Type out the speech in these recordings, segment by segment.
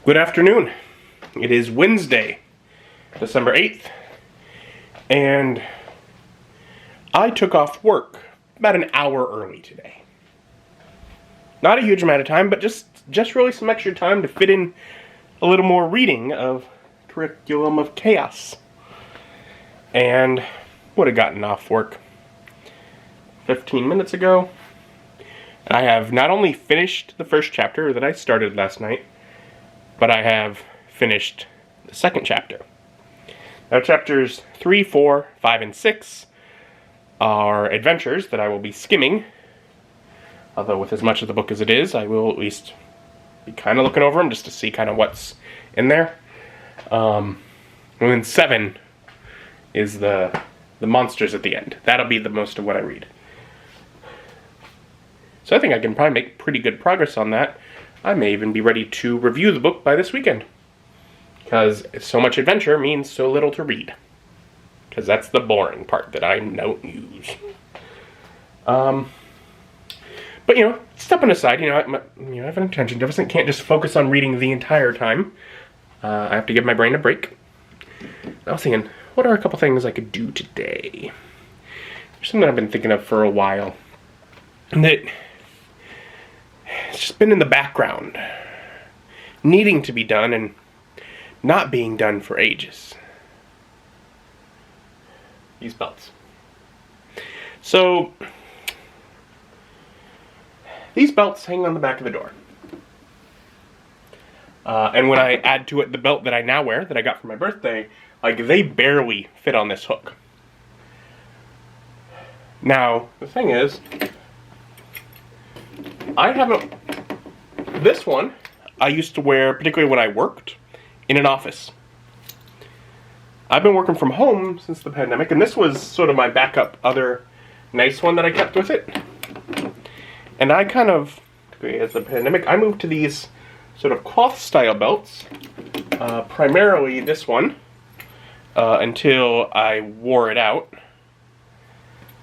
Good afternoon. It is Wednesday, December 8th, and I took off work about an hour early today. Not a huge amount of time, but just really some extra time to fit in a little more reading of Curriculum of Chaos. And would have gotten off work 15 minutes ago. And I have not only finished the first chapter that I started last night, but I have finished the second chapter. Now chapters 3, 4, 5, and 6 are adventures that I will be skimming. Although with as much of the book as it is, I will at least be kind of looking over them just to see kind of what's in there. And then 7 is the monsters at the end. That'll be the most of what I read. So I think I can probably make pretty good progress on that. I may even be ready to review the book by this weekend. Because so much adventure means so little to read. Because that's the boring part that I don't use. But, stepping aside, I have an attention deficit. Can't just focus on reading the entire time. I have to give my brain a break. I was thinking, what are a couple things I could do today? There's something I've been thinking of for a while. And that it's just been in the background, needing to be done and not being done for ages. These belts. So, these belts hang on the back of the door. And when I add to it the belt that I now wear, that I got for my birthday, they barely fit on this hook. Now, the thing is, this one, I used to wear, particularly when I worked, in an office. I've been working from home since the pandemic, and this was sort of my backup other nice one that I kept with it. And I kind of, as the pandemic, I moved to these sort of cloth-style belts, primarily this one, until I wore it out.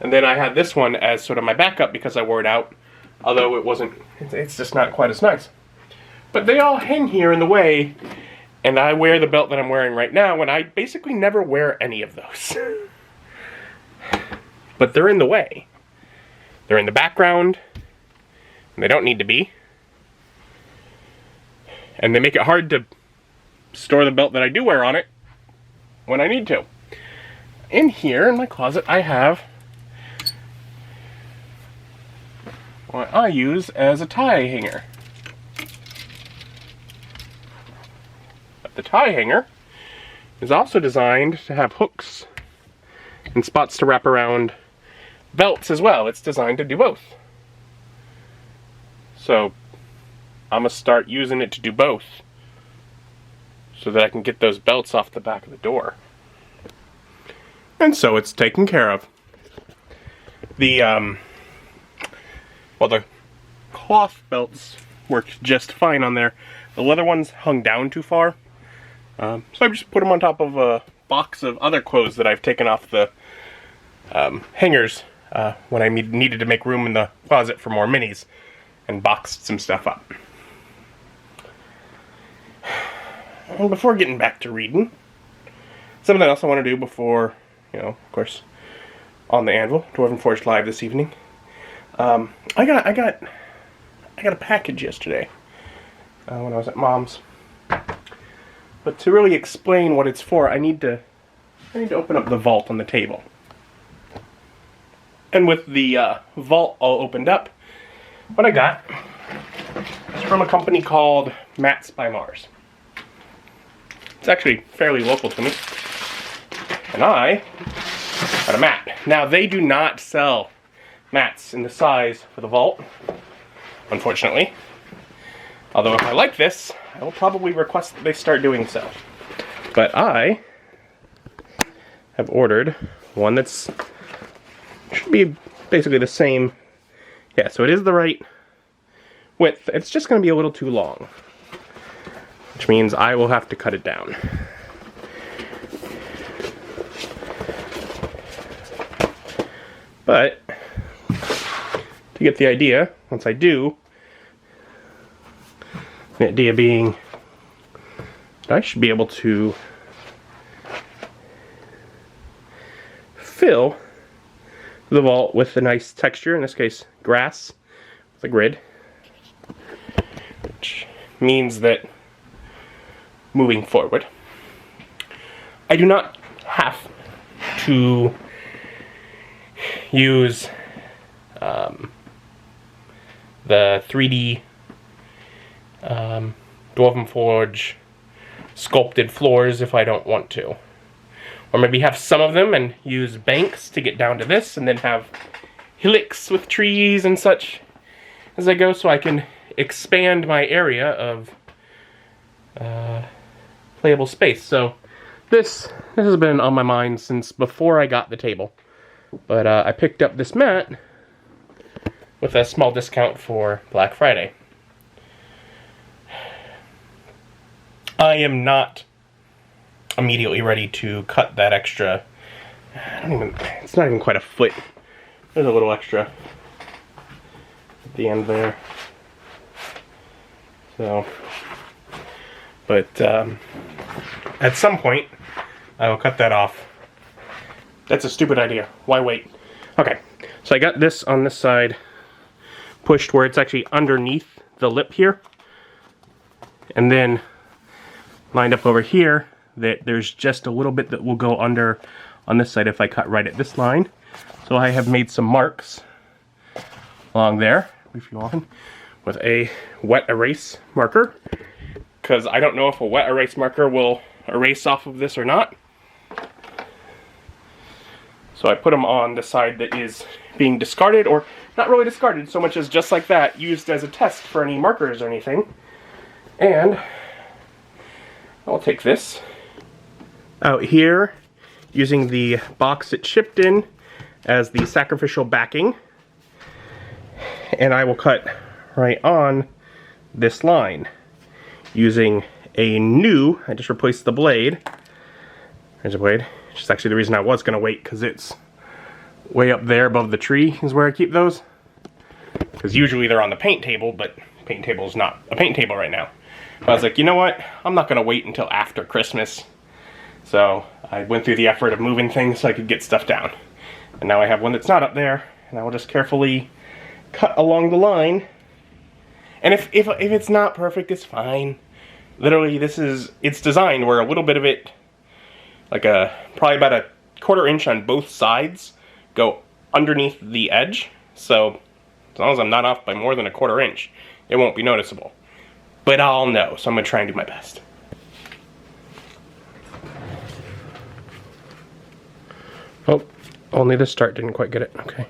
And then I had this one as sort of my backup because I wore it out. Although it's just not quite as nice. But they all hang here in the way, and I wear the belt that I'm wearing right now, and I basically never wear any of those. But they're in the way. They're in the background, and they don't need to be. And they make it hard to store the belt that I do wear on it when I need to. In here, in my closet, I have what I use as a tie hanger. But the tie hanger is also designed to have hooks and spots to wrap around belts as well. It's designed to do both. So I'm going to start using it to do both so that I can get those belts off the back of the door. And so it's taken care of. The cloth belts worked just fine on there. The leather ones hung down too far. So I just put them on top of a box of other clothes that I've taken off the hangers when I needed to make room in the closet for more minis, and boxed some stuff up. And before getting back to reading, something else I want to do before, of course, On the Anvil, Dwarven Forge Live this evening. I got a package yesterday when I was at Mom's. But to really explain what it's for, I need to open up the vault on the table. And with the vault all opened up, what I got is from a company called Mats by Mars. It's actually fairly local to me. And I got a mat. Now, they do not sell mats in the size for the vault, unfortunately. Although if I like this, I will probably request that they start doing so. But I have ordered one that's should be basically the same. Yeah, so it is the right width. It's just going to be a little too long, which means I will have to cut it down. But to get the idea, once I do, the idea being I should be able to fill the vault with a nice texture, in this case grass with a grid, which means that moving forward I do not have to use the 3D Dwarven Forge sculpted floors if I don't want to. Or maybe have some of them and use banks to get down to this, and then have hillocks with trees and such as I go, so I can expand my area of playable space. So this has been on my mind since before I got the table. But I picked up this mat with a small discount for Black Friday. I am not immediately ready to cut that extra. It's not even quite a foot. There's a little extra at the end there. So, but at some point I will cut that off. That's a stupid idea. Why wait? Okay, so I got this on this side pushed where it's actually underneath the lip here, and then lined up over here that there's just a little bit that will go under on this side if I cut right at this line. So I have made some marks along there, if you want, with a wet erase marker, because I don't know if a wet erase marker will erase off of this or not. So I put them on the side that is being discarded, or not really discarded so much as just like that, used as a test for any markers or anything. And I'll take this out here using the box it shipped in as the sacrificial backing, and I will cut right on this line using a new, I just replaced the blade. There's a blade, which is actually the reason I was going to wait, because it's way up there above the tree is where I keep those, because usually they're on the paint table, but paint table is not a paint table right now. But I was like, you know what, I'm not going to wait until after Christmas. So I went through the effort of moving things so I could get stuff down. And now I have one that's not up there, and I will just carefully cut along the line. And if it's not perfect, it's fine. Literally, it's designed where a little bit of it, like probably about a 1/4 inch on both sides, go underneath the edge. So as long as I'm not off by more than a 1/4 inch, it won't be noticeable. But I'll know, so I'm going to try and do my best. Oh, only the start didn't quite get it. Okay.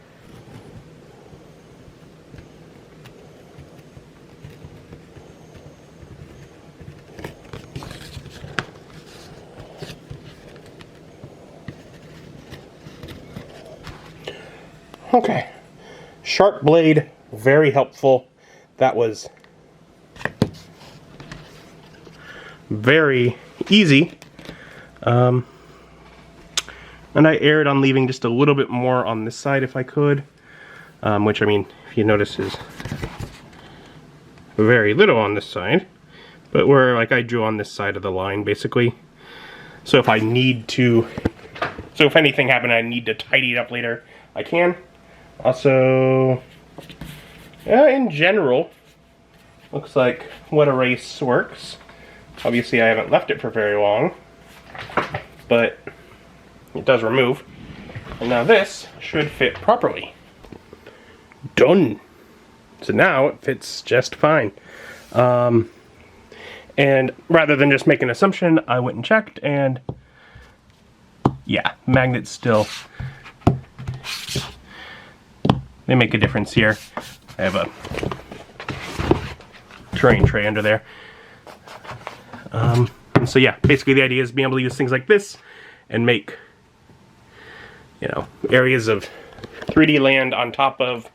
Okay. Sharp blade, very helpful. That was very easy. And I erred on leaving just a little bit more on this side if I could, which, I mean, if you notice, is very little on this side, but where, like, I drew on this side of the line basically. So if I need to, so if anything happened, I need to tidy it up later, I can. Also, in general, looks like wet erase works. Obviously I haven't left it for very long, but it does remove. And now this should fit properly. Done! So now it fits just fine. And rather than just make an assumption, I went and checked, and yeah, magnets still, they make a difference here. I have a terrain tray under there. And so yeah, basically the idea is being able to use things like this and make, you know, areas of 3D land on top of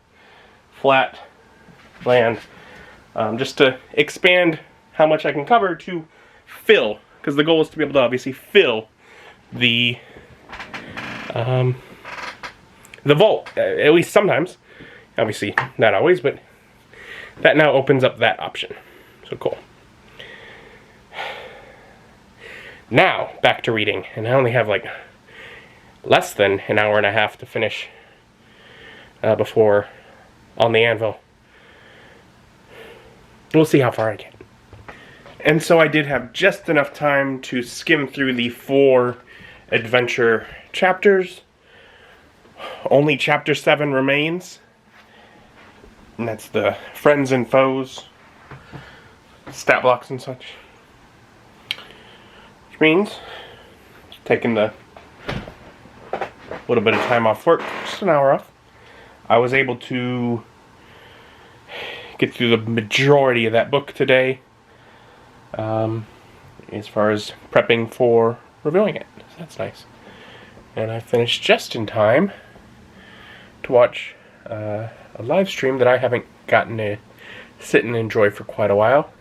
flat land, just to expand how much I can cover to fill, because the goal is to be able to obviously fill the vault, at least sometimes. Obviously not always, but that now opens up that option. So cool. Now, back to reading. And I only have like less than an hour and a half to finish before On the Anvil. We'll see how far I get. And so I did have just enough time to skim through the 4 adventure chapters. Only chapter 7 remains. And that's the friends and foes, stat blocks and such. Which means taking the little bit of time off work, just an hour off, I was able to get through the majority of that book today, as far as prepping for reviewing it. So that's nice. And I finished just in time to watch a live stream that I haven't gotten to sit and enjoy for quite a while.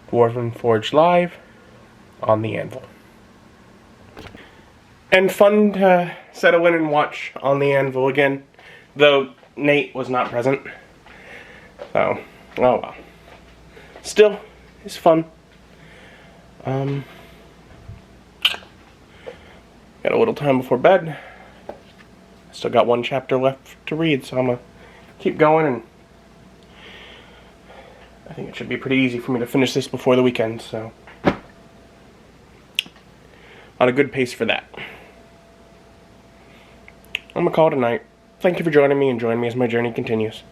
Dwarven Forge Live on the Anvil. And fun to settle in and watch On the Anvil again, though Nate was not present. So, oh well. Still, it's fun. Got a little time before bed. Still got 1 chapter left to read, so I'm gonna keep going, and I think it should be pretty easy for me to finish this before the weekend, so on a good pace for that. I'm gonna call it a night. Thank you for joining me and join me as my journey continues.